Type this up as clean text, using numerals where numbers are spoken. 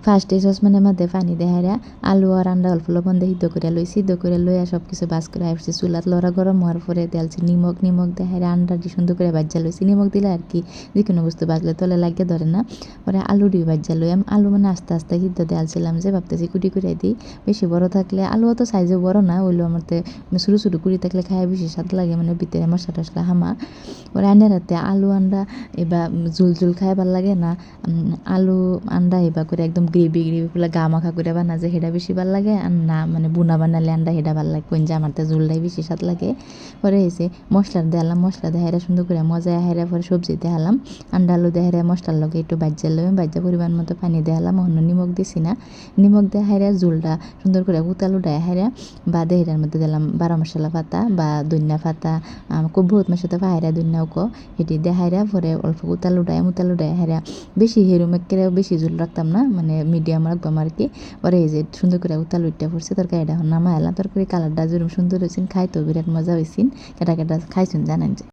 ফার্স্টে সসপ্যানের মধ্যে পানি দেহাইরা আলু আর আন্ডা অল্প লবণ দিয়ে সিদ্ধ করে লই, সিদ্ধ করে লইয়া সব কিছু বাস করে আসছি চুলাত লড়া গরম হওয়ার পরে দেলছি নিমক দেহাইরা আন্ডাটি সুন্দর করে ভাজ্যা লইছি। নিমক দিলে আর কি যে কোনো বস্তু বাজলে তলে লাগিয়ে ধরে না। পরে আলুটি ভাজ্যা লই, আলু মানে আস্তে আস্তে সিদ্ধ দেয়ালছিলাম যে ভাবতেছি কুটি করে দিই। বেশি বড় থাকলে আলু অত সাইজে বড় না হইলো আমারতে ছোটো ছোটো কুড়ি থাকলে খায় বেশি স্বাদ লাগে, মানে ভিতরে মশলা টশলা হামা। পরে আন্ডা রাতে আলু আন্ডা এবার ঝুল খাই ভাল লাগে না, আলু আন্ডা এবার করে একদম গ্রেভি পুরা গা মাখা করে বানা যায় সেটা বেশি ভাল লাগে, আর না মানে বুনা বানালে আন্ডা সেটা ভাল লাগে কোন যে আমার তো ঝুলটাই বেশি স্বাদ লাগে। পরে এসে মশলা দেখালাম, মশলা দেখাইরা সুন্দর করে মজা হাইরা পরে সবজি দেখালাম, আন্ডা আলু দেহাইরা মশলার লগে একটু বাজ্যা লইম, বাজ্যা পরিমাণ মতো পানি দেখালাম, অন্য নিমক দিছি না। নিমক দেহাইরা ঝুলটা সুন্দর করে উতালু দেহাইরা বা দেহিরার মধ্যে দিলাম 12 মশলা পাতা বা ধনিয়া পাতা, খুব বহুত মাসে পাহাইরা ধনিয়াও সেটি দেহাইরা পরে অল্প উতালু হাইরা বেশি হেরুম একেবারে বেশি ঝুল রাখতাম না, মানে মিডিয়াম রাখবাম আর কি। পরে এই যে সুন্দর করে উতালু উঠতে পড়ছে তরকারিটা নামাইলাম, তরকারি কালারটা যেরকম সুন্দর হয়েছেন খাইতেও বিরাট মজা হয়েছেন। কেটা খাইছেন জানেন যে।